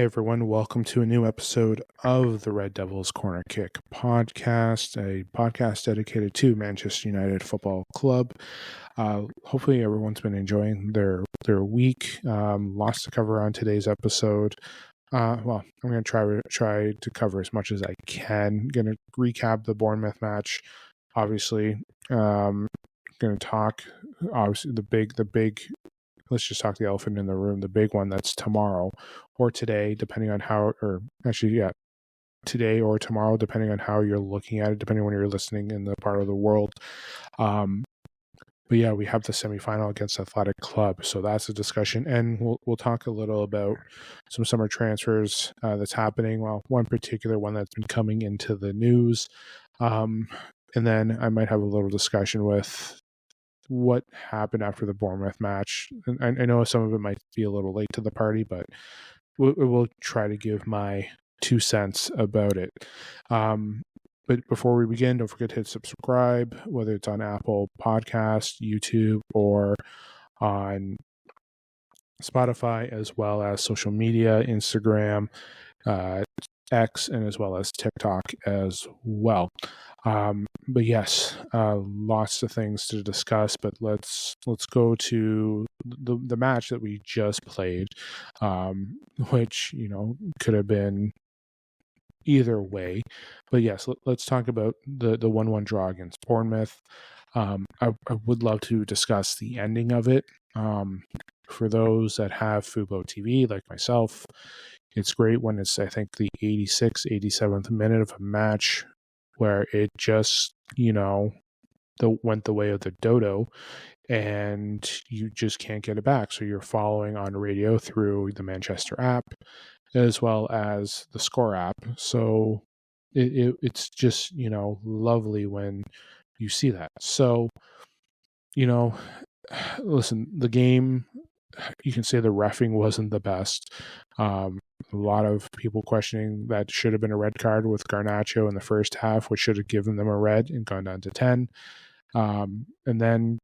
Hey everyone, welcome to a new episode of the Red Devils Corner Kick podcast, a podcast dedicated to Manchester United Football Club. Hopefully everyone's been enjoying their week. Lots to cover on today's episode. I'm going to try to cover as much as I can. Going to recap the Bournemouth match, obviously. Going to talk, obviously, the big. Let's just talk the elephant in the room, the big one that's tomorrow or today, depending on how, today or tomorrow, depending on how you're looking at it, depending on when you're listening in the part of the world. But yeah, we have the semifinal against Athletic Club, so that's a discussion, and we'll talk a little about some summer transfers that's happening. Well, one particular one that's been coming into the news, and then I might have a little discussion with what happened after the Bournemouth match. And I know some of it might be a little late to the party, but we'll try to give my 2 cents about it. But before we begin, don't forget to hit subscribe, whether it's on Apple Podcasts, YouTube, or on Spotify, as well as social media, Instagram, X, and as well as TikTok as well. But yes, lots of things to discuss, but let's go to the match that we just played, which, could have been either way. But yes, let's talk about the 1-1 draw against Bournemouth. I would love to discuss the ending of it. For those that have Fubo TV, like myself, it's great when it's, I think, the 86th, 87th minute of a match where it just, went the way of the dodo, and you just can't get it back. So you're following on radio through the Manchester app, as well as the Score app. So it's just, lovely when you see that. So, listen, the game, you can say the reffing wasn't the best. A lot of people questioning that should have been a red card with Garnacho in the first half, which should have given them a red and gone down to 10. And then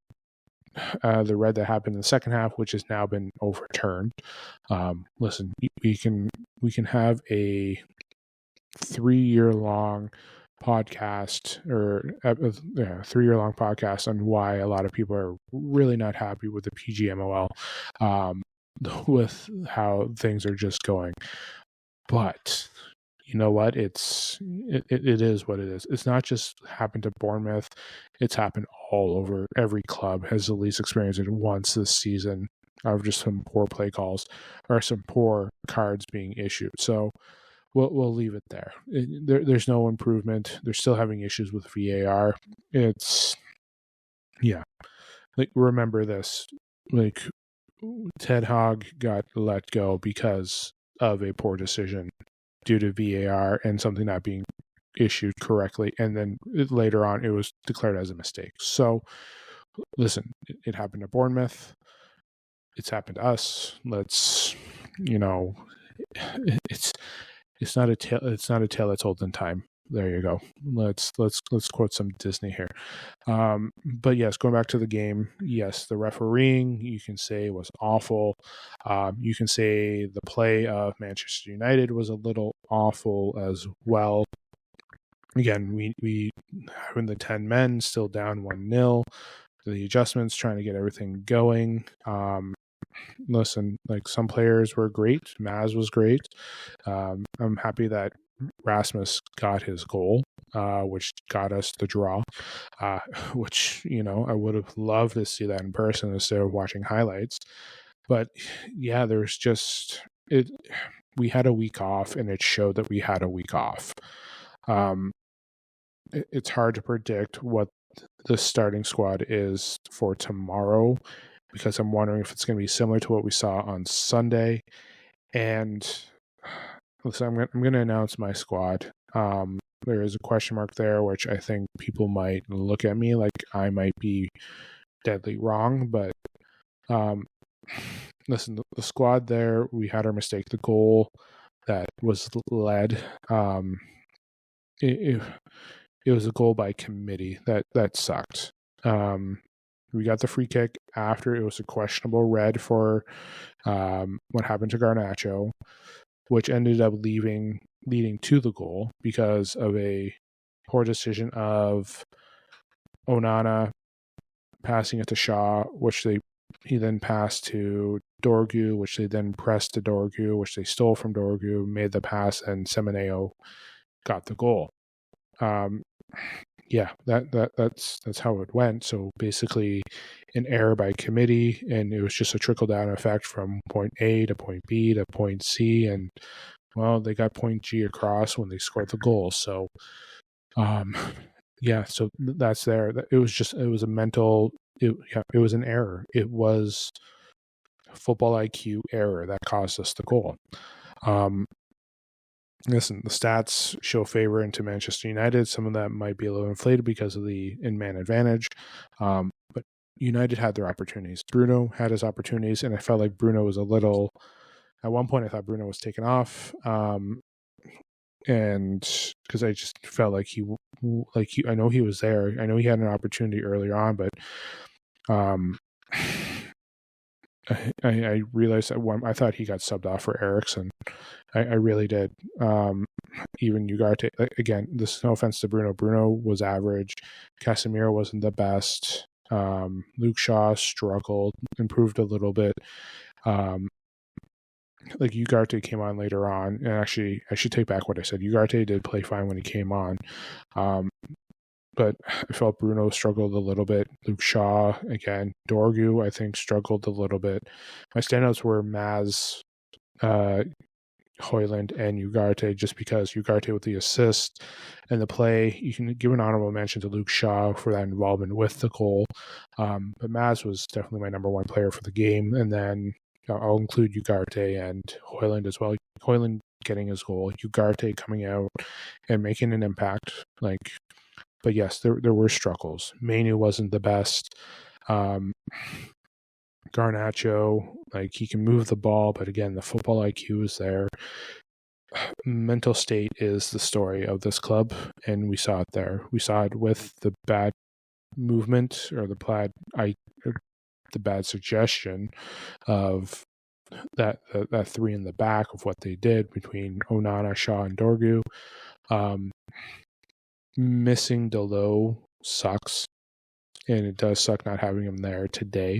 the red that happened in the second half, which has now been overturned. Listen, we can have a 3-year-long podcast, or 3-year-long podcast on why a lot of people are really not happy with the PGMOL, with how things are just going. But you know what? It is what it is. It's not just happened to Bournemouth. It's happened all over. Every club has at least experienced it once this season, of just some poor play calls or some poor cards being issued. So we'll leave it there. There's no improvement. They're still having issues with VAR. Remember this. Ted Hogg got let go because of a poor decision due to VAR and something not being issued correctly, and then later on it was declared as a mistake. So listen, it happened to Bournemouth, it's happened to us. Let's, it's not a tale that's old in time. There you go. Let's quote some Disney here. But yes, going back to the game, yes, the refereeing, you can say, was awful. You can say the play of Manchester United was a little awful as well. Again, we having the 10 men still down 1-0, the adjustments, trying to get everything going. Listen, some players were great. Maz was great. I'm happy that Rasmus got his goal, which got us the draw, which, I would have loved to see that in person instead of watching highlights. But yeah, there's just it. We had a week off, and it showed that we had a week off. It's hard to predict what the starting squad is for tomorrow, because I'm wondering if it's going to be similar to what we saw on Sunday. And listen, I'm going to announce my squad. There is a question mark there, which I think people might look at me like I might be deadly wrong. But listen, the squad there, we had our mistake. The goal that was led, it was a goal by committee that sucked. We got the free kick after it was a questionable red for what happened to Garnacho. which ended up leading to the goal because of a poor decision of Onana passing it to Shaw, which he then passed to Dorgu, which they then pressed to Dorgu, which they stole from Dorgu, made the pass, and Semenyo got the goal. That's how it went. So basically, an error by committee, and it was just a trickle down effect from point A to point B to point C, and well, they got point G across when they scored the goal. So, so that's there. It was a mental. It was an error. It was football IQ error that caused us the goal. Listen, the stats show favor into Manchester United. Some of that might be a little inflated because of the in-man advantage, but United had their opportunities. Bruno had his opportunities, and I felt like Bruno was a little. At one point, I thought Bruno was taken off, and because I just felt like I know he was there. I know he had an opportunity earlier on, but I realized that I thought he got subbed off for Eriksen. I really did. Even Ugarte, again, this is no offense to Bruno. Bruno was average. Casemiro wasn't the best. Luke Shaw struggled, improved a little bit. Ugarte came on later on, and actually, I should take back what I said. Ugarte did play fine when he came on. But I felt Bruno struggled a little bit. Luke Shaw, again. Dorgu, I think, struggled a little bit. My standouts were Maz, Hojlund, and Ugarte, just because Ugarte with the assist and the play. You can give an honorable mention to Luke Shaw for that involvement with the goal. But Maz was definitely my number one player for the game. And then I'll include Ugarte and Hojlund as well. Hojlund getting his goal, Ugarte coming out and making an impact. But yes, there were struggles. Mainu wasn't the best. Garnacho, he can move the ball, but again, the football IQ is there. Mental state is the story of this club, and we saw it there. We saw it with the bad movement or the bad suggestion of that three in the back of what they did between Onana, Shaw, and Dorgu. Missing Delo sucks, and it does suck not having him there today,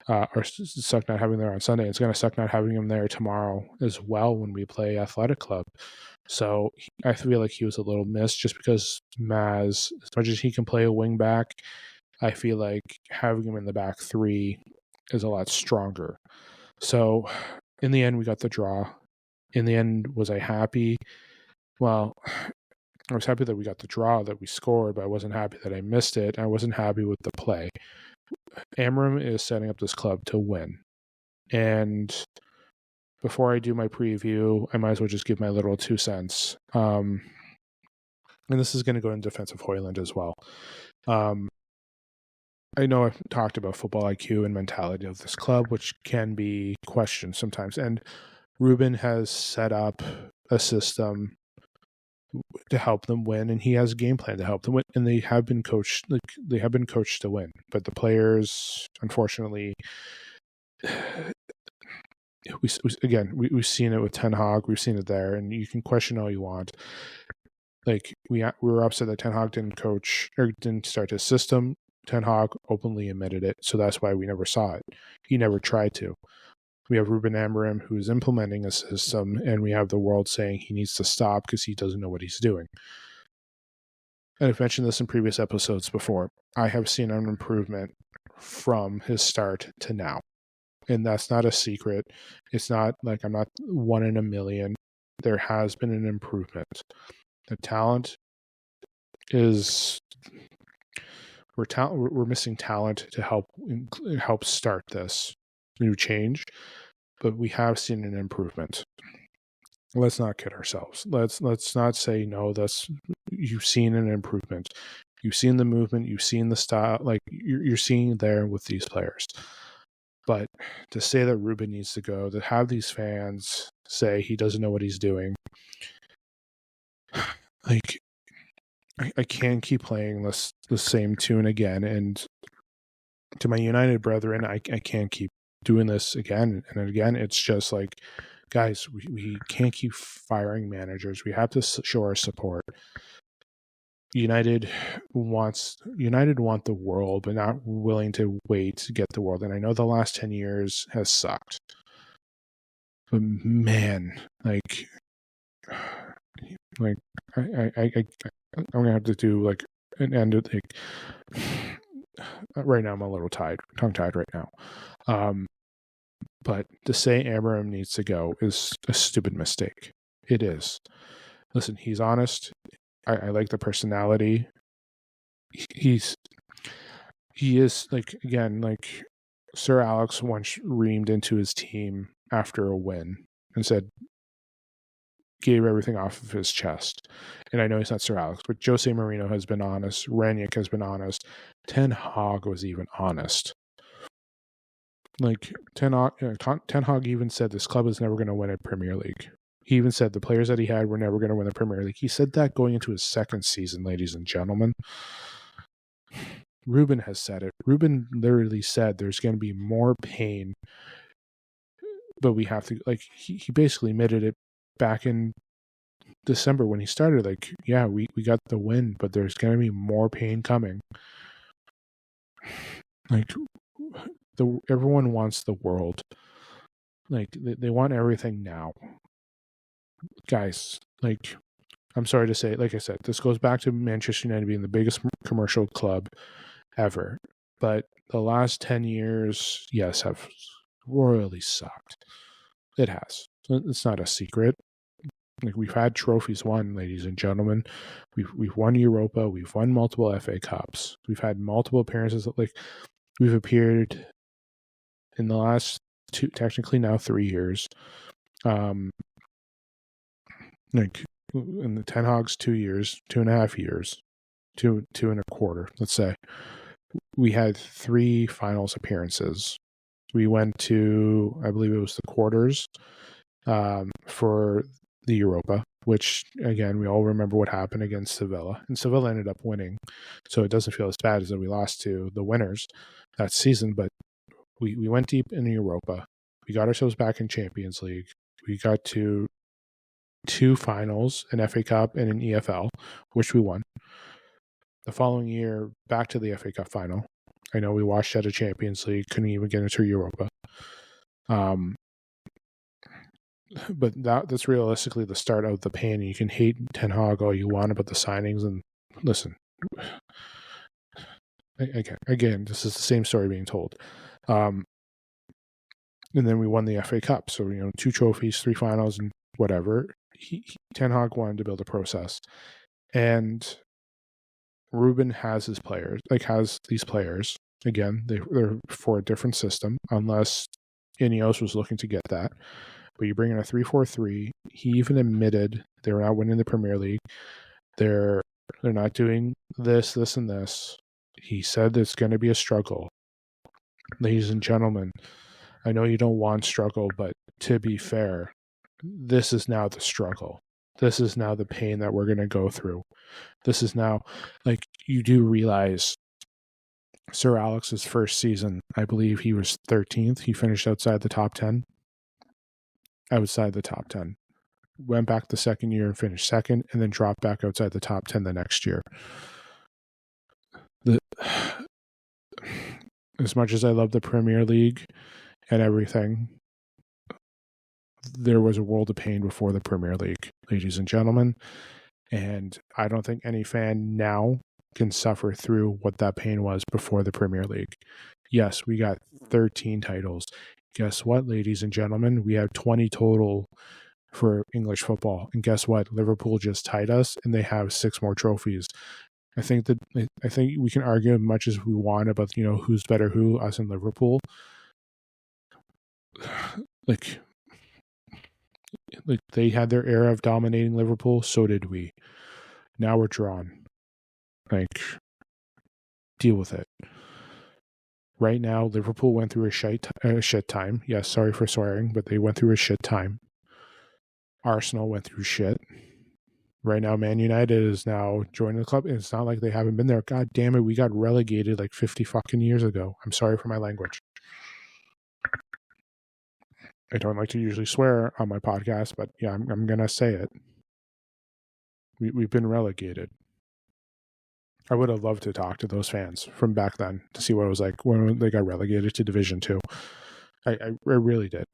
or suck not having him there on Sunday. It's going to suck not having him there tomorrow as well when we play Athletic Club. So I feel like he was a little missed just because Maz, as much as he can play a wing back, I feel like having him in the back three is a lot stronger. So in the end, we got the draw. In the end, was I happy? Well, I was happy that we got the draw, that we scored, but I wasn't happy that I missed it. I wasn't happy with the play. Amorim is setting up this club to win. And before I do my preview, I might as well just give my little 2 cents. And this is going to go in defense of Hojlund as well. I know I've talked about football IQ and mentality of this club, which can be questioned sometimes. And Ruben has set up a system to help them win, and he has a game plan to help them win, and they have been coached to win. But the players, unfortunately, we've seen it with Ten Hag, we've seen it there, and you can question all you want. We were upset that Ten Hag didn't coach or didn't start his system. Ten Hag openly admitted it, so that's why we never saw it. He never tried to. We have Ruben Amorim, who's implementing a system, and we have the world saying he needs to stop because he doesn't know what he's doing. And I've mentioned this in previous episodes before. I have seen an improvement from his start to now. And that's not a secret. It's not like I'm not one in a million. There has been an improvement. The talent is... We're missing talent to help start this new change, but we have seen an improvement. Let's not kid ourselves. Let's not say no. You've seen an improvement. You've seen the movement. You've seen the style. You're seeing there with these players. But to say that Ruben needs to go, to have these fans say he doesn't know what he's doing, I can't keep playing the same tune again. And to my United brethren, I can't keep doing this again and again. It's just guys, we can't keep firing managers. We have to show our support. United want the world, but not willing to wait to get the world. And I know the last 10 years has sucked, but man, like I'm gonna have to do like an end of like right now. I'm a little tongue tied right now. But to say Amorim needs to go is a stupid mistake. It is. Listen, he's honest. I like the personality. He is like, again, like Sir Alex once reamed into his team after a win and said, gave everything off of his chest. And I know he's not Sir Alex, but Jose Mourinho has been honest. Ranić has been honest. Ten Hag was even honest. Like Ten Hag even said this club is never going to win a Premier League. He even said the players that he had were never going to win the Premier League. He said that going into his second season, ladies and gentlemen. Ruben has said it. Ruben literally said there's going to be more pain, but we have to, like, he basically admitted it back in December when he started. Like, yeah, we got the win, but there's going to be more pain coming. Like, everyone wants the world. Like, they want everything now. Guys, like, I'm sorry to say, like I said, this goes back to Manchester United being the biggest commercial club ever. But the last 10 years, yes, have royally sucked. It has. It's not a secret. Like, we've had trophies won, ladies and gentlemen. We've won Europa. We've won multiple FA Cups. We've had multiple appearances. Like, we've appeared in the last two, technically now 3 years. Like in the Ten Hag's 2 years, 2.5 years, two and a quarter, let's say, we had 3 finals appearances. We went to, I believe it was the quarters for the Europa, which, again, we all remember what happened against Sevilla. And Sevilla ended up winning, so it doesn't feel as bad as that we lost to the winners that season. But we went deep in the Europa. We got ourselves back in Champions League. We got to 2 finals, an FA Cup and an EFL, which we won. The following year, back to the FA Cup final. I know we washed out of Champions League, couldn't even get into Europa. But that's realistically the start of the pain. You can hate Ten Hag all you want about the signings, and listen, again, this is the same story being told. And then we won the FA Cup, so 2 trophies, 3 finals, and whatever. Ten Hag wanted to build a process, and Ruben has his players, has these players. Again, they're for a different system, unless Ineos was looking to get that. But you bring in a 3-4-3. He even admitted they're not winning the Premier League. They're not doing this, and this. He said it's going to be a struggle. Ladies and gentlemen, I know you don't want struggle, but to be fair, this is now the struggle. This is now the pain that we're going to go through. This is now, you do realize Sir Alex's first season, I believe he was 13th. He finished outside the top 10. Outside the top 10. Went back the second year and finished second, and then dropped back outside the top 10 the next year. As much as I love the Premier League and everything, there was a world of pain before the Premier League, ladies and gentlemen. And I don't think any fan now can suffer through what that pain was before the Premier League. Yes, we got 13 titles. Guess what, ladies and gentlemen? We have 20 total for English football. And guess what? Liverpool just tied us, and they have 6 more trophies. I think we can argue as much as we want about, who's better who, us and Liverpool. Like they had their era of dominating Liverpool, so did we. Now we're drawn. Deal with it. Right now, Liverpool went through a shit time. Yes, sorry for swearing, but they went through a shit time. Arsenal went through shit. Right now, Man United is now joining the club, and it's not like they haven't been there. God damn it, we got relegated 50 fucking years ago. I'm sorry for my language. I don't like to usually swear on my podcast, but yeah, I'm going to say it. We've been relegated. I would have loved to talk to those fans from back then to see what it was like when they got relegated to Division 2. I really did.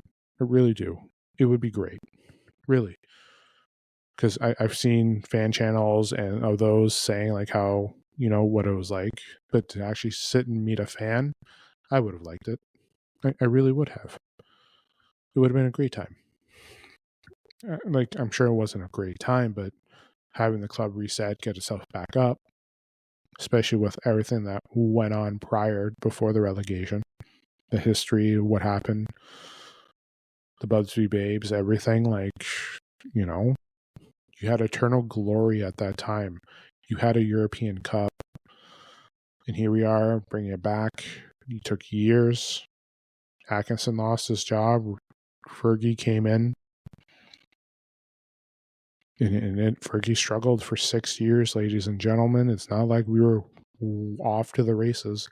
I really do. It would be great. Really. Because I've seen fan channels and of those saying like how, what it was like. But to actually sit and meet a fan, I would have liked it. I really would have. It would have been a great time. Like, I'm sure it wasn't a great time, but having the club reset, get itself back up, especially with everything that went on before the relegation, the history, what happened, the Budsby Babes, everything, like, you had eternal glory at that time. You had a European Cup, and here we are bringing it back. It took years. Atkinson lost his job. Fergie came in. And Fergie struggled for 6 years, ladies and gentlemen. It's not like we were off to the races.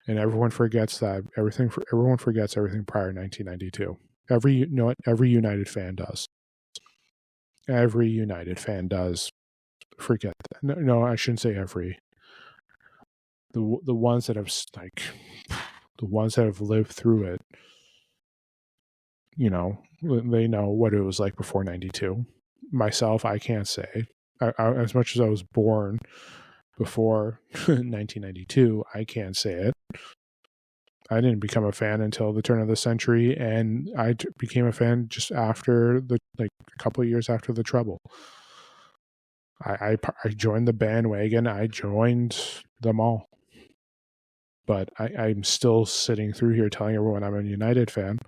And everyone forgets that. Everyone forgets everything prior to 1992. Every United fan does. Every United fan does forget that. No, I shouldn't say every. The ones that have lived through it, they know what it was like before 92. Myself, I can't say. As much as I was born before 1992, I can't say it. I didn't become a fan until the turn of the century, and I became a fan just after a couple of years after the Treble. I joined the bandwagon. I joined them all. But I'm still sitting through here telling everyone I'm a United fan,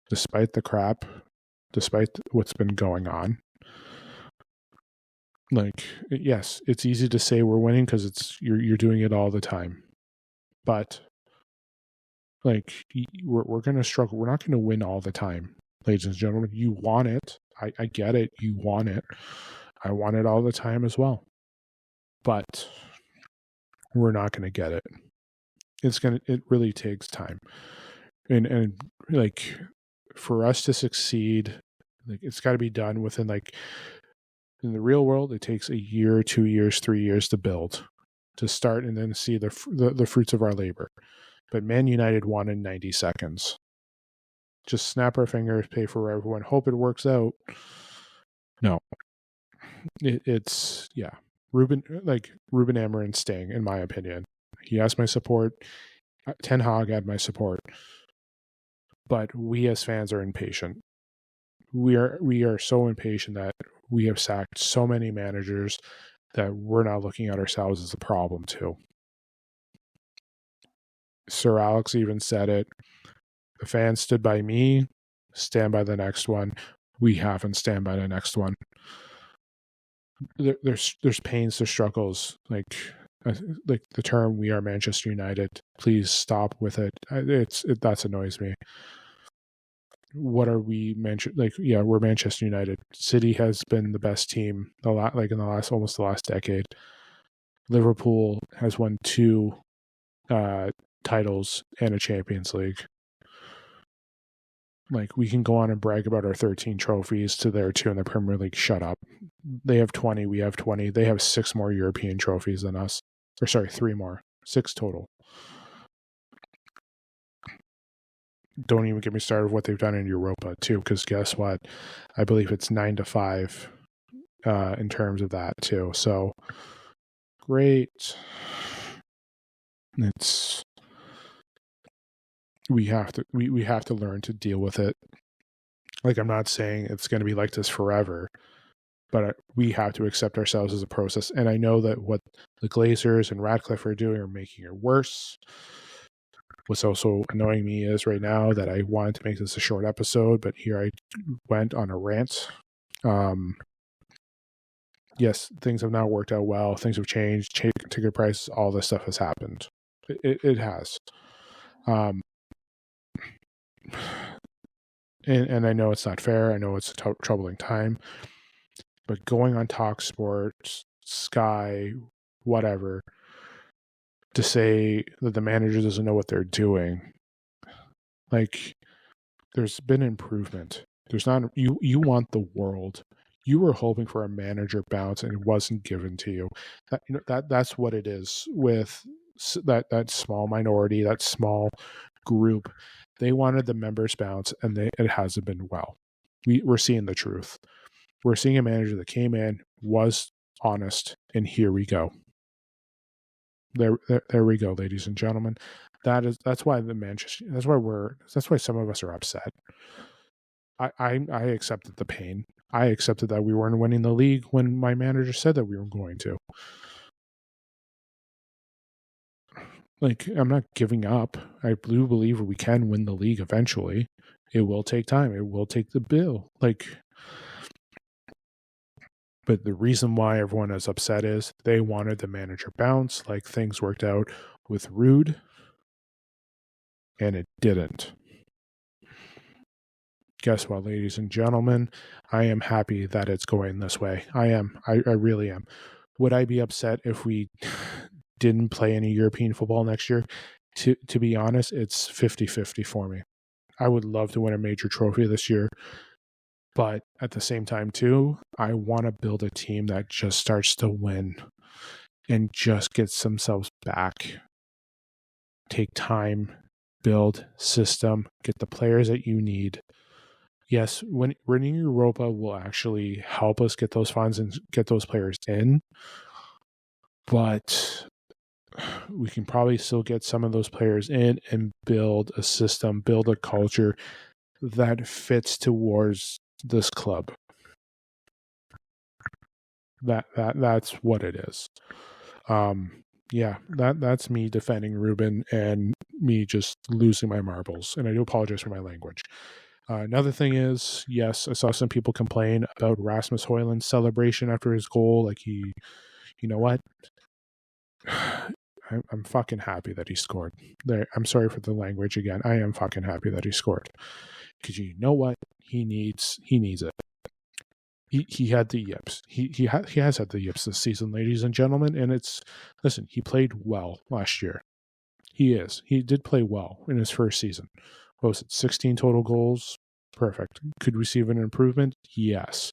despite the crap, despite what's been going on. Like, yes, it's easy to say we're winning because you're doing it all the time. But like, we're going to struggle. We're not going to win all the time, ladies and gentlemen. You want it. I get it. You want it. I want it all the time as well. But we're not going to get it. It really takes time. And like, for us to succeed, like, it's got to be done within, like, in the real world, it takes a year, 2 years, 3 years to build, to start, and then see the fruits of our labor. But Man United won in 90 seconds. Just snap our fingers, pay for everyone, hope it works out. No. It's Ruben Amorim staying, in my opinion. He has my support. Ten Hag had my support. But we as fans are impatient. We are so impatient that we have sacked so many managers that we're not looking at ourselves as a problem too. Sir Alex even said it. The fans stood by me, stand by the next one. We haven't stand by the next one. There's pains, there's struggles. Like the term "we are Manchester United." Please stop with it. That annoys me. What are we we're Manchester United. City has been the best team in the last decade. Liverpool has won 2 titles and a Champions League. Like, we can go on and brag about our 13 trophies to their 2 in the Premier League. Shut up. They have 20, we have 20. They have 6 more European trophies than us. Or sorry, 3 more. 6 total. Don't even get me started with what they've done in Europa too, because guess what? I believe it's 9-5 in terms of that too. So great. We have to learn to deal with it. Like, I'm not saying it's going to be like this forever, but we have to accept ourselves as a process. And I know that what the Glazers and Radcliffe are doing are making it worse. What's also annoying me is right now that I wanted to make this a short episode, but here I went on a rant. Yes, things have not worked out well. Things have changed. Ticket prices, all this stuff has happened. It has. And I know it's not fair. I know it's a troubling time. But going on TalkSport, Sky, whatever, to say that the manager doesn't know what they're doing, like, there's been improvement. There's not you want the world. You were hoping for a manager bounce and it wasn't given to you. That's what it is with that small minority, that small group. They wanted the members bounce and it hasn't been well. We're seeing the truth. We're seeing a manager that came in, was honest, and here we go. There we go, ladies and gentlemen. That's why that's why some of us are upset. I accepted the pain. I accepted that we weren't winning the league when my manager said that we were going to. Like, I'm not giving up. I do believe we can win the league eventually. It will take time. It will take the bill. But the reason why everyone is upset is they wanted the manager bounce, like things worked out with Rude, and it didn't. Guess what, ladies and gentlemen? I am happy that it's going this way. I am. I really am. Would I be upset if we didn't play any European football next year? To be honest, it's 50-50 for me. I would love to win a major trophy this year. But at the same time, too, I want to build a team that just starts to win and just gets themselves back. Take time, build system, get the players that you need. Yes, winning Europa will actually help us get those funds and get those players in. But we can probably still get some of those players in and build a system, build a culture that fits towards this club. That's what it is. That's me defending Ruben and me just losing my marbles, and I do apologize for my language. Another thing is, yes, I saw some people complain about Rasmus Hojlund's celebration after his goal. Like you know what? I'm fucking happy that he scored. I'm sorry for the language again. I am fucking happy that he scored. Because you know what? He needs it. He had the yips. He has had the yips this season, ladies and gentlemen. And listen, he played well last year. He did play well in his first season. What was it? 16 total goals. Perfect. Could we see an improvement? Yes.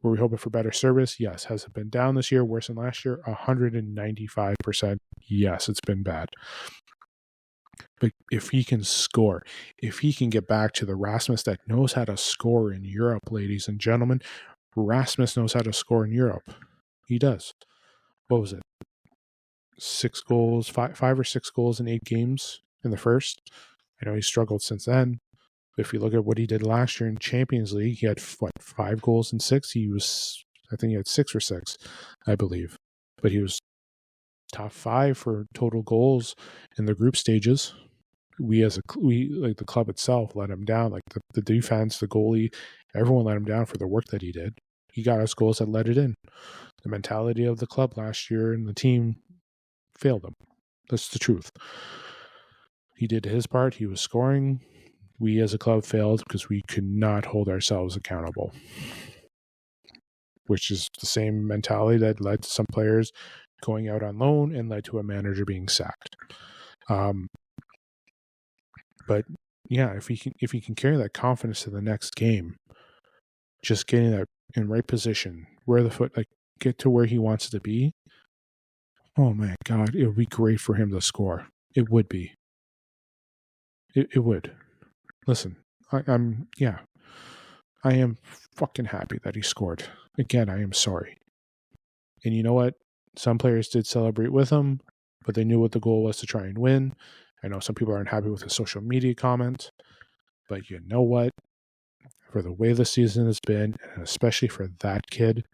Were we hoping for better service? Yes. Has it been down this year, worse than last year? 195%. Yes, it's been bad. But if he can score, if he can get back to the Rasmus that knows how to score in Europe, ladies and gentlemen, Rasmus knows how to score in Europe. He does. What was it? 6 goals, 5 or 6 goals in 8 games in the first. I know he struggled since then. If you look at what he did last year in Champions League, he had 5 goals in 6. I think he had 6 or 6, I believe. But he was top 5 for total goals in the group stages. We like the club itself let him down. Like the defense, the goalie, everyone let him down for the work that he did. He got us goals that let it in. The mentality of the club last year and the team failed him. That's the truth. He did his part. He was scoring. We as a club failed because we could not hold ourselves accountable, which is the same mentality that led to some players going out on loan and led to a manager being sacked. But yeah, if he can carry that confidence to the next game, just getting that in right position, where the foot, like get to where he wants to be. Oh my God, it would be great for him to score. It would be. It would. Listen, I am fucking happy that he scored. Again, I am sorry. And you know what? Some players did celebrate with him, but they knew what the goal was to try and win. I know some people aren't happy with the social media comment, but you know what? For the way the season has been, and especially for that kid,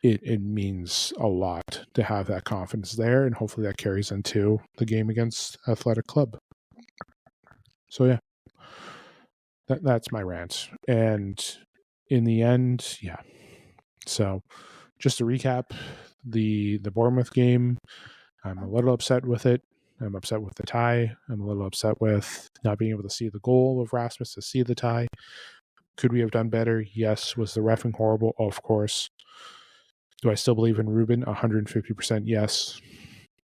it means a lot to have that confidence there, and hopefully that carries into the game against Athletic Club. So yeah, that's my rant. And in the end, yeah. So just to recap, the Bournemouth game, I'm a little upset with it. I'm upset with the tie. I'm a little upset with not being able to see the goal of Rasmus to see the tie. Could we have done better? Yes. Was the reffing horrible? Of course. Do I still believe in Ruben? 150% yes.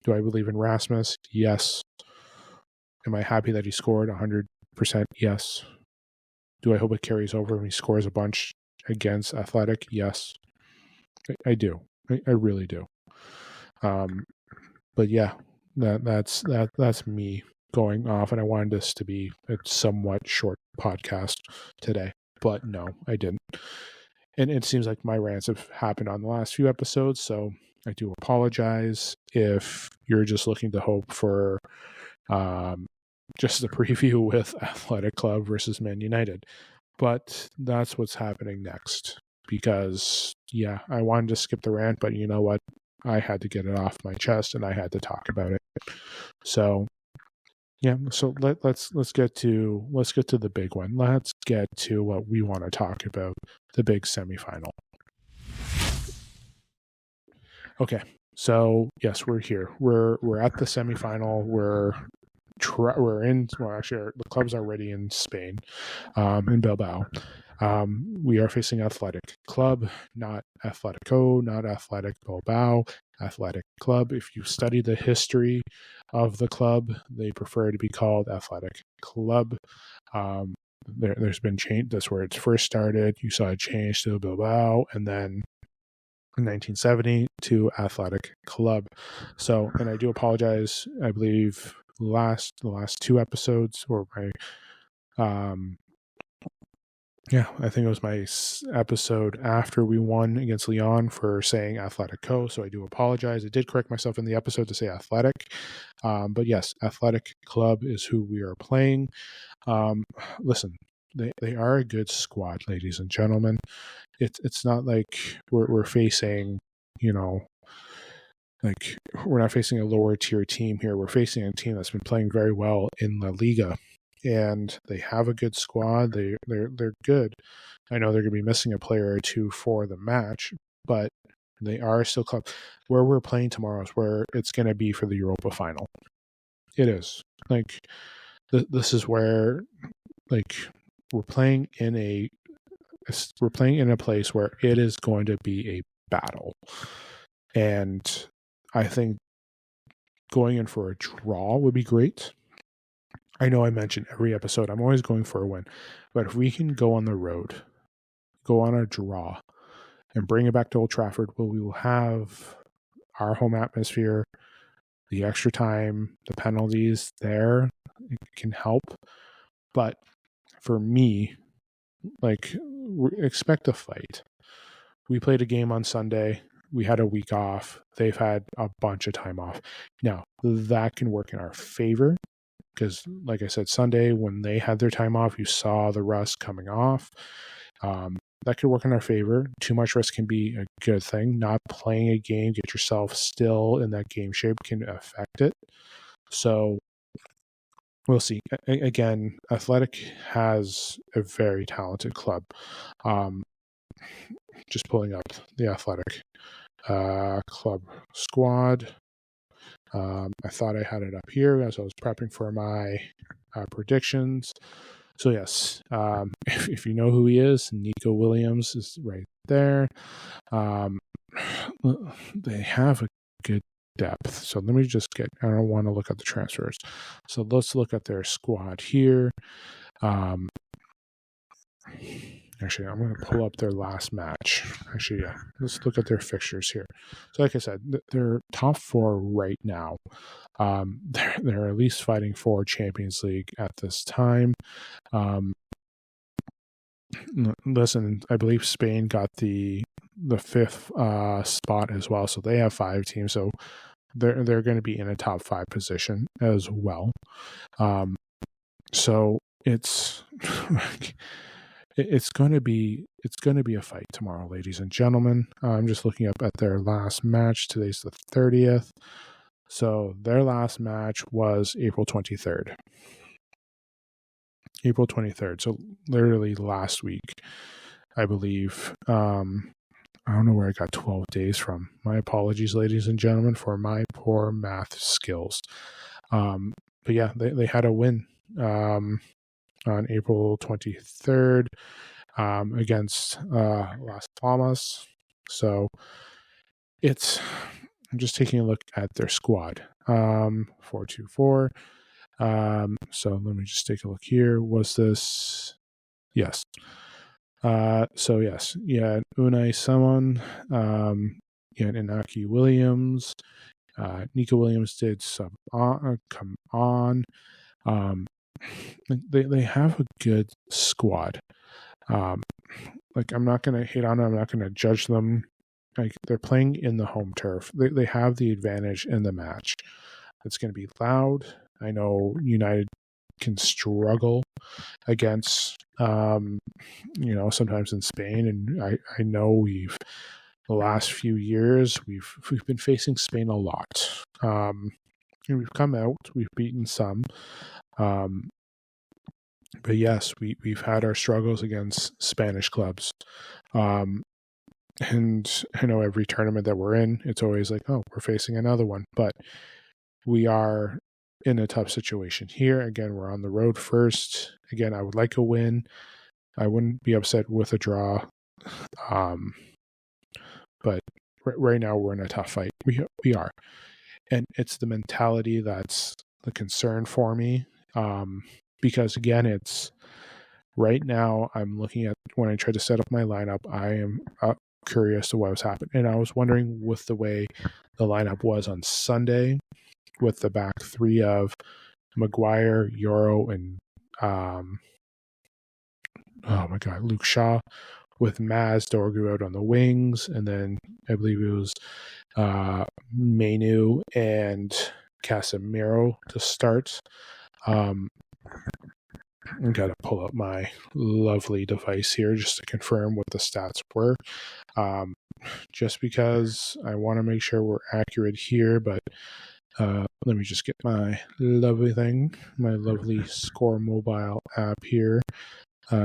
Do I believe in Rasmus? Yes. Am I happy that he scored? 100% yes. Do I hope it carries over and he scores a bunch against Athletic? Yes, I do. I really do. But yeah, that's me going off, and I wanted this to be a somewhat short podcast today, but no, I didn't. And it seems like my rants have happened on the last few episodes, so I do apologize if you're just looking to hope for just the preview with Athletic Club versus Man United. But that's what's happening next, because, yeah, I wanted to skip the rant, but you know what? I had to get it off my chest, and I had to talk about it. So, yeah. So let's get to the big one. Let's get to what we want to talk about: the big semifinal. Okay. So yes, we're here. We're at the semifinal. We're in. Well, actually, the club's already in Spain, in Bilbao. We are facing Athletic Club, not Atletico, not Athletic Bilbao, Athletic Club. If you study the history of the club, they prefer to be called Athletic Club. There's been change. That's where it first started. You saw a change to Bilbao, and then in 1970 to Athletic Club. So, and I do apologize. I believe the last two episodes, or my I think it was my episode after we won against Lyon for saying Atletico. So I do apologize. I did correct myself in the episode to say Athletic. But yes, Athletic Club is who we are playing. Listen, they are a good squad, ladies and gentlemen. It's not like we're facing, like we're not facing a lower tier team here. We're facing a team that's been playing very well in La Liga, and they have a good squad. They're good. I know they're going to be missing a player or two for the match, but they are still club. Where we're playing tomorrow is where it's going to be for the Europa final. It is like this is where we're playing in a place where it is going to be a battle, and I think going in for a draw would be great. I know I mentioned every episode I'm always going for a win, but if we can go on the road, go on a draw, and bring it back to Old Trafford, we will have our home atmosphere, the extra time, the penalties there, it can help. But for me, expect a fight. We played a game on Sunday. We had a week off. They've had a bunch of time off. Now, that can work in our favor because, like I said, Sunday, when they had their time off, you saw the rust coming off. That could work in our favor. Too much rest can be a good thing. Not playing a game, get yourself still in that game shape can affect it. So we'll see. Again, Athletic has a very talented club. Just pulling up the Athletic club squad. I thought I had it up here as I was prepping for my predictions. So yes, if you know who he is, Nico Williams is right there. They have a good depth. So let me just I don't want to look at the transfers. So let's look at their squad here. Actually, I'm going to pull up their last match. Actually, yeah. Let's look at their fixtures here. So like I said, they're top four right now. They're at least fighting for Champions League at this time. Listen, I believe Spain got the fifth spot as well. So they have 5 teams. So they're going to be in a top 5 position as well. So it's... It's going to be a fight tomorrow, ladies and gentlemen. I'm just looking up at their last match. Today's the 30th. So their last match was April 23rd. April 23rd. So literally last week, I believe. I don't know where I got 12 days from. My apologies, ladies and gentlemen, for my poor math skills. But yeah, they had a win. On April 23rd against Las Palmas. So I'm just taking a look at their squad. 4-2-4. So let me just take a look here. Was this Yes. So yes, Unai Simon, Inaki Williams, Nico Williams did come on. They have a good squad. Like, I'm not gonna hate on them. I'm not gonna judge them. Like, they're playing in the home turf. They have the advantage in the match. It's going to be loud. I know United can struggle against, sometimes in Spain, and I know the last few years we've been facing Spain a lot. And we've come out, we've beaten some, but yes, we've had our struggles against Spanish clubs. And I know every tournament that we're in, it's always like, oh, we're facing another one. But we are in a tough situation here. Again, we're on the road first. Again, I would like a win. I wouldn't be upset with a draw. But right now we're in a tough fight. We are. And it's the mentality that's the concern for me. Because again, it's right now I'm looking at when I try to set up my lineup, I am curious to what was happening. And I was wondering with the way the lineup was on Sunday with the back three of Maguire, Euro, and Luke Shaw, with Maz Dorgu out on the wings, and then I believe it was Mainu and Casemiro to start. I got to pull up my lovely device here just to confirm what the stats were. Just because I want to make sure we're accurate here, but let me just get my lovely Score mobile app here,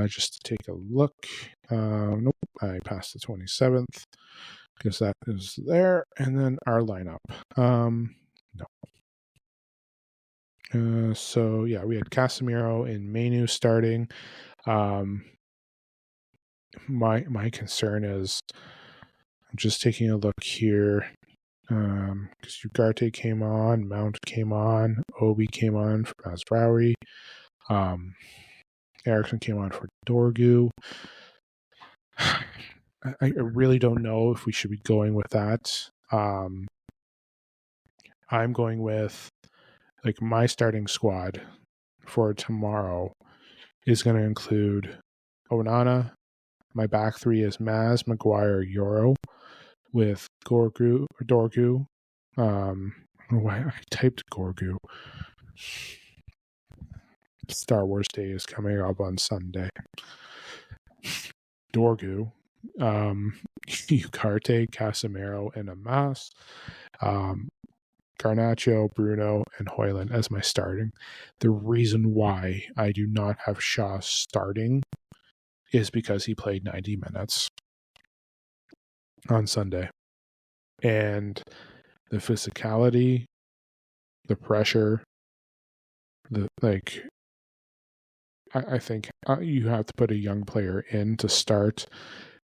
just to take a look. Nope, I passed the 27th because that is there, and then our lineup. No. So yeah, we had Casemiro and Mainu starting. My concern is, I'm just taking a look here, because Ugarte came on, Mount came on, Obi came on for Mazraoui, Ericsson came on for Dorgu. I really don't know if we should be going with that. I'm going with, like, my starting squad for tomorrow is going to include Onana. My back three is Maz, Maguire, Euro, with Dorgu. Why I typed Gorgu. Star Wars Day is coming up on Sunday. Dorgu, Ugarte, Casemiro, and Amas. Garnacho, Bruno, and Hojlund as my starting. The reason why I do not have Shaw starting is because he played 90 minutes on Sunday. And the physicality, the pressure, I think you have to put a young player in to start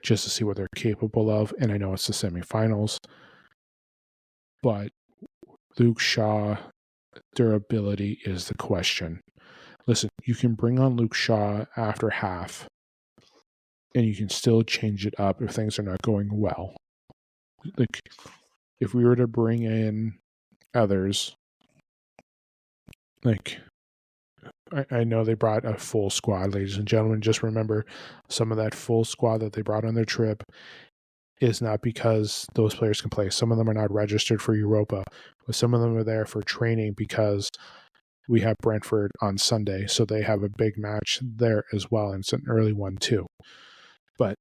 just to see what they're capable of. And I know it's the semifinals, but Luke Shaw durability is the question. Listen, you can bring on Luke Shaw after half, and you can still change it up if things are not going well. Like, if we were to bring in others, like, I know they brought a full squad, ladies and gentlemen. Just remember, some of that full squad that they brought on their trip is not because those players can play. Some of them are not registered for Europa, but some of them are there for training because we have Brentford on Sunday, so they have a big match there as well, and it's an early one too. But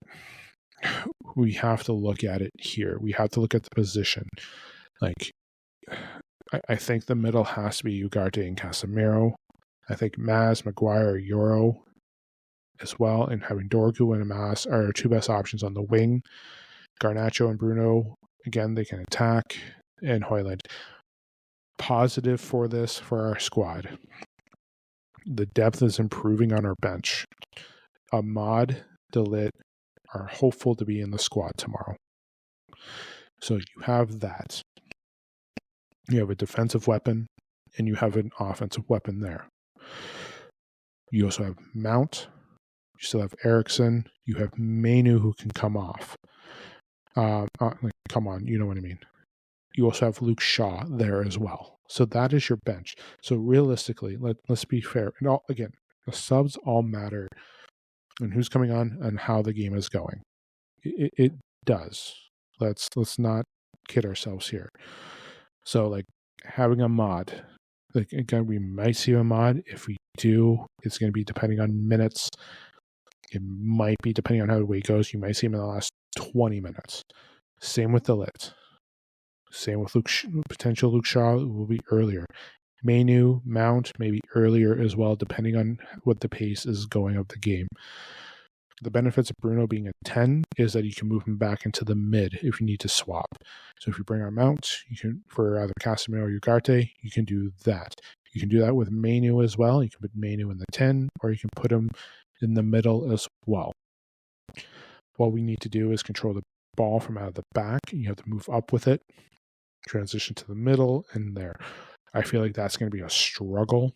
we have to look at it here. We have to look at the position. Like, I think the middle has to be Ugarte and Casemiro. I think Maz, Maguire, Euro as well, and having Dorgu and Amas are our two best options on the wing. Garnacho and Bruno, again, they can attack, and Hojlund. Positive for this for our squad. The depth is improving on our bench. Ahmad, Delit are hopeful to be in the squad tomorrow. So you have that. You have a defensive weapon, and you have an offensive weapon there. You also have Mount, You still have Eriksson. You have Mainu who can come off. Come on, you know what I mean. You also have Luke Shaw there as well. So that is your bench. So realistically, let's be fair. And again, the subs all matter and who's coming on and how the game is going. It does. Let's not kid ourselves here. So like having a mod, like again, we might see a mod. If we do, it's going to be depending on minutes. It might be depending on how the way goes. You might see him in the last 20 minutes. Same with the lit. Same with potential Luke Shaw will be earlier. Mainu, Mount, maybe earlier as well, depending on what the pace is going of the game. The benefits of Bruno being a 10 is that you can move him back into the mid if you need to swap. So if you bring on Mount, you can for either Casemiro or Ugarte, you can do that. You can do that with Mainu as well. You can put Mainu in the 10, or you can put him in the middle as well. What we need to do is control the ball from out of the back. You have to move up with it, transition to the middle, and there. I feel like that's going to be a struggle.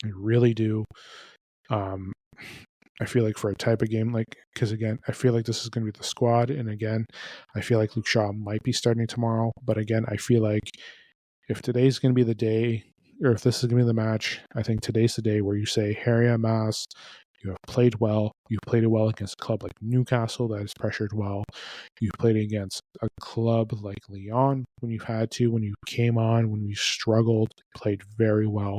I really do. I feel like for a type of game, because again, I feel like this is going to be the squad. And again, I feel like Luke Shaw might be starting tomorrow. But again, I feel like if today's going to be the day, or if this is going to be the match, I think today's the day where you say, Harry Mas, you have played well. You've played it well against a club like Newcastle that is pressured well. You've played against a club like Lyon when you've had to, when you came on, when we struggled, played very well.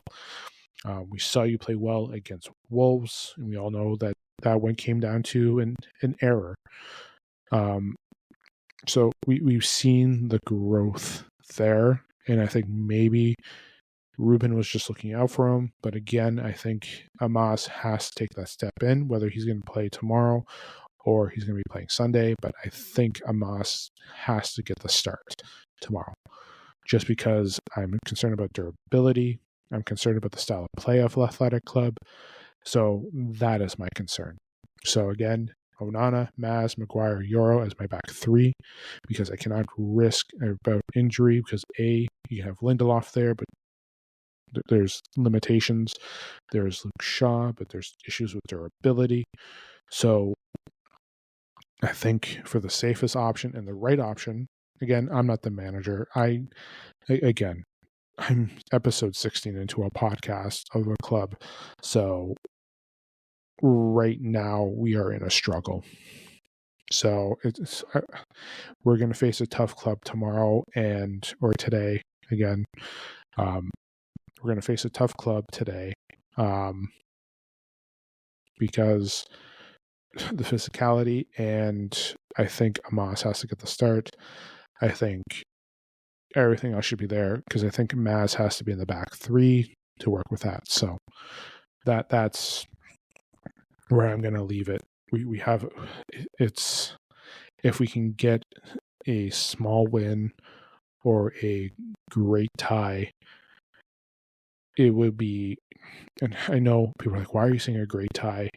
We saw you play well against Wolves, and we all know that one came down to an error. So we've seen the growth there, and I think maybe Ruben was just looking out for him. But again, I think Amas has to take that step in, whether he's going to play tomorrow or he's going to be playing Sunday. But I think Amas has to get the start tomorrow, just because I'm concerned about durability. I'm concerned about the style of play of Athletic Club. So that is my concern. So again, Onana, Maz, Maguire, Euro as my back three, because I cannot risk about injury, because you can have Lindelof there, but there's limitations. There's Luke Shaw, but there's issues with durability. So I think for the safest option and the right option, again, I'm not the manager. I'm episode 16 into a podcast of a club. So right now we are in a struggle. So we're going to face a tough club tomorrow or today again. We're going to face a tough club today because the physicality, and I think Amas has to get the start. I think everything else should be there, because I think Maz has to be in the back three to work with that. So that's where I'm going to leave it. We have it's if we can get a small win or a great tie, it would be. And I know people are like, "Why are you saying a great tie?"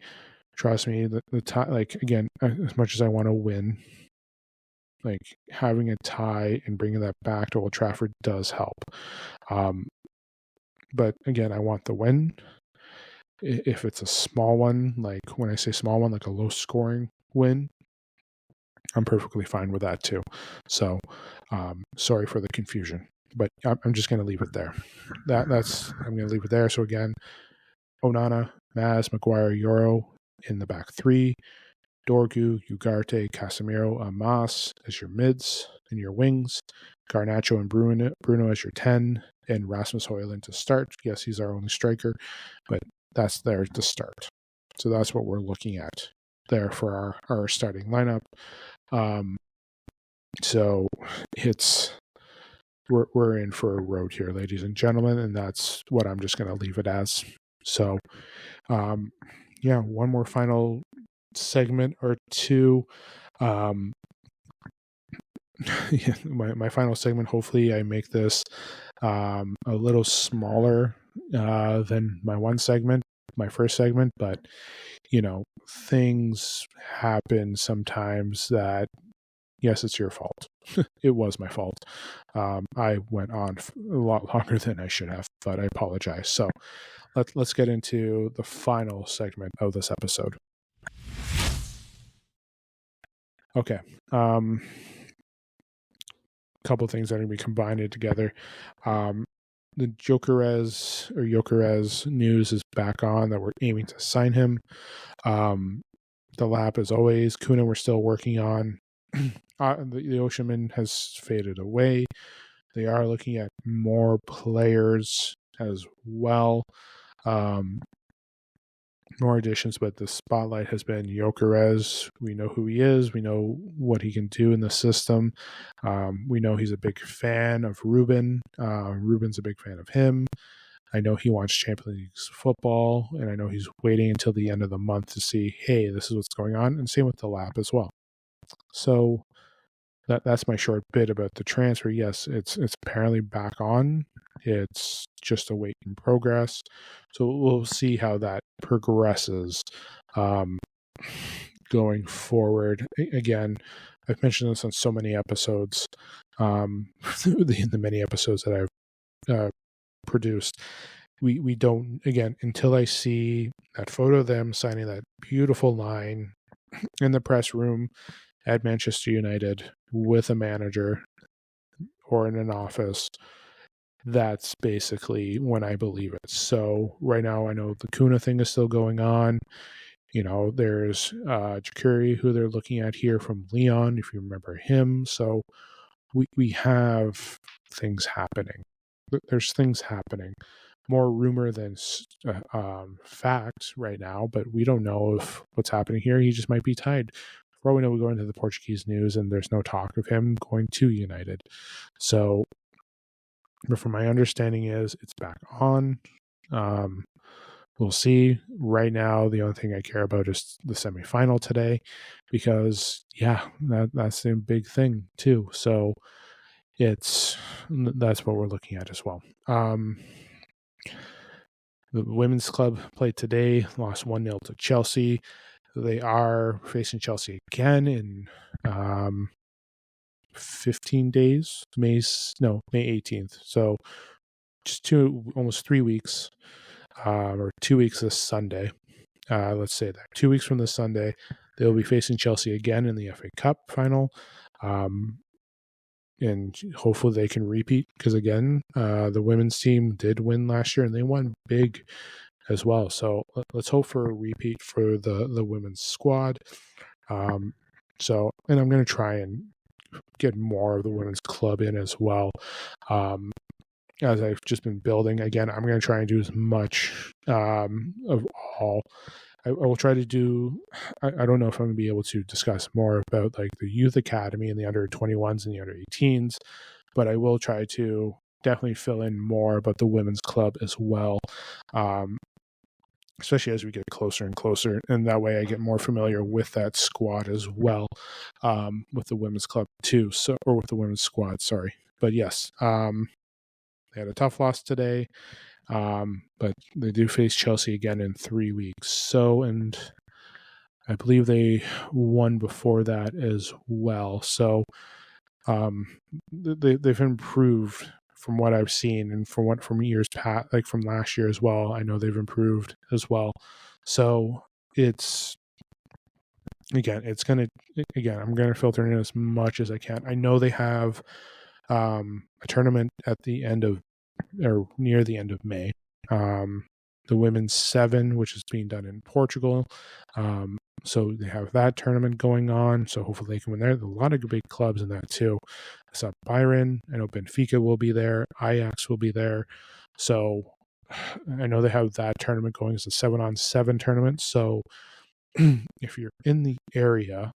Trust me, the tie. Like again, as much as I want to win, like having a tie and bringing that back to Old Trafford does help. But again, I want the win. If it's a small one, like when I say small one, like a low scoring win, I'm perfectly fine with that too. So sorry for the confusion, but I'm just going to leave it there. I'm going to leave it there. So again, Onana, Maz, Maguire, Euro in the back three. Dorgu, Ugarte, Casemiro, Amas as your mids and your wings. Garnacho and Bruno as your 10, and Rasmus Hojlund to start. Yes, he's our only striker, but that's there to start. So that's what we're looking at there for our starting lineup. So we're in for a road here, ladies and gentlemen, and that's what I'm just going to leave it as. So, one more final segment or two. My final segment, hopefully I make this a little smaller than my first segment, but things happen sometimes that, yes, it's your fault. It was my fault. I went on a lot longer than I should have, but I apologize. So let's get into the final segment of this episode. Okay. Couple things that are going to be combined together. The Jokeres news is back on that we're aiming to sign him. The lap, as always, Kuna we're still working on. The Oceanman has faded away. They are looking at more players as well. More additions, but the spotlight has been Jokeres. We know who he is. We know what he can do in the system. We know he's a big fan of Ruben. Ruben's a big fan of him. I know he wants Champions League football, and I know he's waiting until the end of the month to see, hey, this is what's going on, and same with the lap as well. So that's my short bit about the transfer. Yes, it's apparently back on. It's just a wait in progress. So we'll see how that progresses going forward. Again, I've mentioned this on so many episodes, the many episodes that I've produced. We don't, again, until I see that photo of them signing that beautiful line in the press room at Manchester United with a manager or in an office, that's basically when I believe it. So right now I know the Kuna thing is still going on. You know, there's Jakuri, who they're looking at here from Leon, if you remember him. So we have things happening. There's things happening. More rumor than fact right now, but we don't know if what's happening here. He just might be tied. For all we know, we go into the Portuguese news and there's no talk of him going to United. So, but from my understanding is it's back on. We'll see. Right now, the only thing I care about is the semifinal today, because that's a big thing too. So that's what we're looking at as well. The women's club played today, lost 1-0 to Chelsea. They are facing Chelsea again in 15 days, May 18th. So just almost 3 weeks, or 2 weeks this Sunday. Let's say that 2 weeks from this Sunday, they'll be facing Chelsea again in the FA Cup final. And hopefully they can repeat, because again, the women's team did win last year and they won big as well. So let's hope for a repeat for the women's squad. So, and I'm going to try and get more of the women's club in as well. As I've just been building, again, I'm going to try and do as much of all. I will try to do, I don't know if I'm going to be able to discuss more about like the youth academy and the under 21s and the under 18s, but I will try to definitely fill in more about the women's club as well. Especially as we get closer and closer, and that way I get more familiar with that squad as well, with the women's club too, or with the women's squad, sorry. But yes, they had a tough loss today, but they do face Chelsea again in 3 weeks. So, and I believe they won before that as well. So, they've improved from what I've seen, and from years past, like from last year as well. I know they've improved as well. So I'm going to filter in as much as I can. I know they have a tournament at the end of, or near the end of May. The women's 7, which is being done in Portugal. So they have that tournament going on. So hopefully they can win there. There's a lot of big clubs in that too. I saw Byron. I know Benfica will be there. Ajax will be there. So I know they have that tournament going. It's a 7-on-7 tournament. So if you're in the area,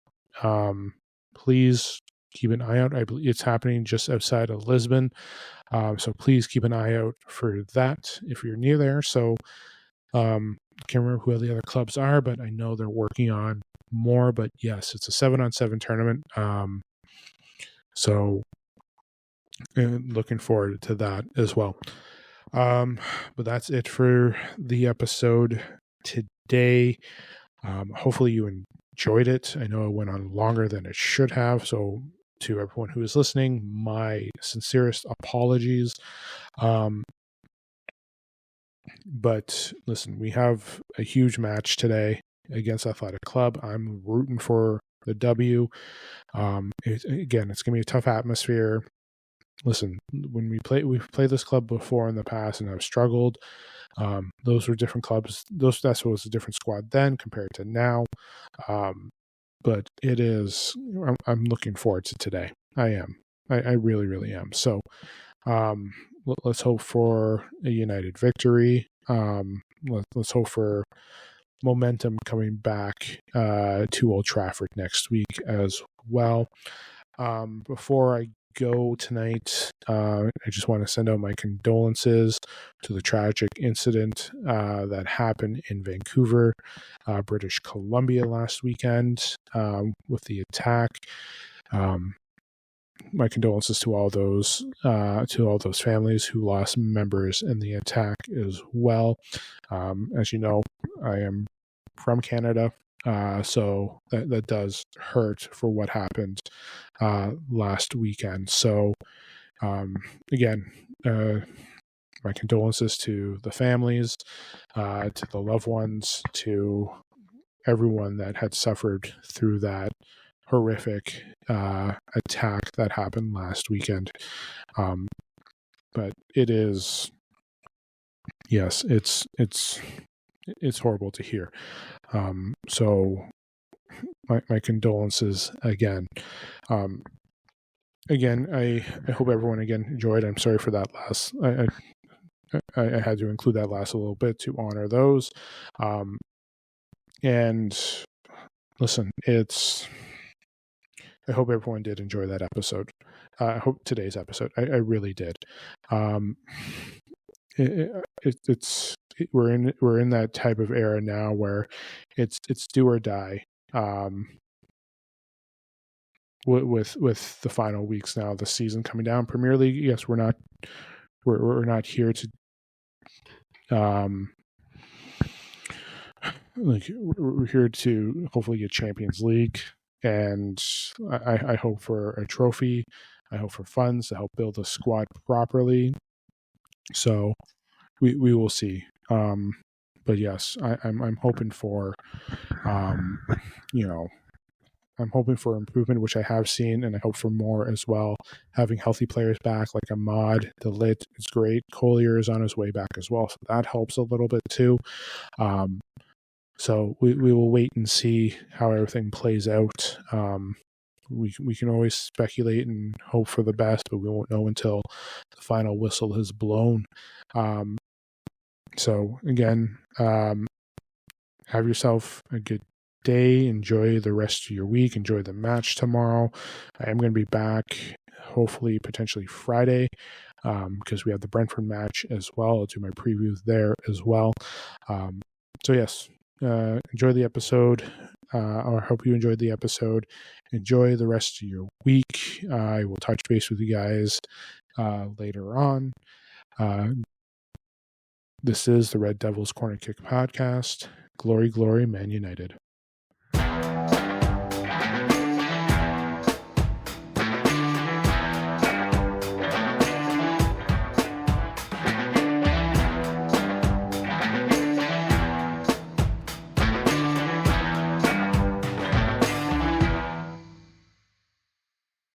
please keep an eye out. I believe it's happening just outside of Lisbon. So please keep an eye out for that if you're near there. So I can't remember who the other clubs are, but I know they're working on more. But yes, it's a 7-on-7 tournament. So looking forward to that as well. But that's it for the episode today. Hopefully you enjoyed it. I know it went on longer than it should have. So to everyone who is listening, my sincerest apologies. But listen, we have a huge match today against Athletic Club. I'm rooting for the W. It's going to be a tough atmosphere. Listen, when we've played this club before in the past and have struggled. Those were different clubs. That was a different squad then compared to now. But it is. I'm looking forward to today. I am. I really, really am. So let's hope for a united victory. Let's hope for momentum coming back to Old Trafford next week as well. Before I go tonight, I just want to send out my condolences to the tragic incident that happened in Vancouver, British Columbia last weekend with the attack. My condolences to all those families who lost members in the attack as well. As you know, I am from Canada, so that does hurt for what happened last weekend. So again, my condolences to the families, to the loved ones, to everyone that had suffered through that horrific attack that happened last weekend. But it is, yes, it's horrible to hear. So my condolences again. Again, I hope everyone again enjoyed. I'm sorry for that last. I had to include that last a little bit to honor those. And listen, I hope everyone did enjoy that episode. I hope today's episode. I really did. We're in that type of era now where it's do or die. With the final weeks now of the season coming down, Premier League. Yes, we're not here to we're here to hopefully get Champions League, and I hope for a trophy. I hope for funds to help build a squad properly. So we will see. But yes, I'm hoping for I'm hoping for improvement, which I have seen, and I hope for more as well. Having healthy players back, like Ahmad, De Ligt, is great. Collier is on his way back as well, so that helps a little bit too. So we will wait and see how everything plays out. We can always speculate and hope for the best, but we won't know until the final whistle has blown. So again, have yourself a good day. Enjoy the rest of your week. Enjoy the match tomorrow. I am going to be back hopefully potentially Friday because we have the Brentford match as well. I'll do my preview there as well. So yes, enjoy the episode. I hope you enjoyed the episode. Enjoy the rest of your week. I will touch base with you guys later on. This is the Red Devils Corner Kick podcast. Glory, glory, Man United.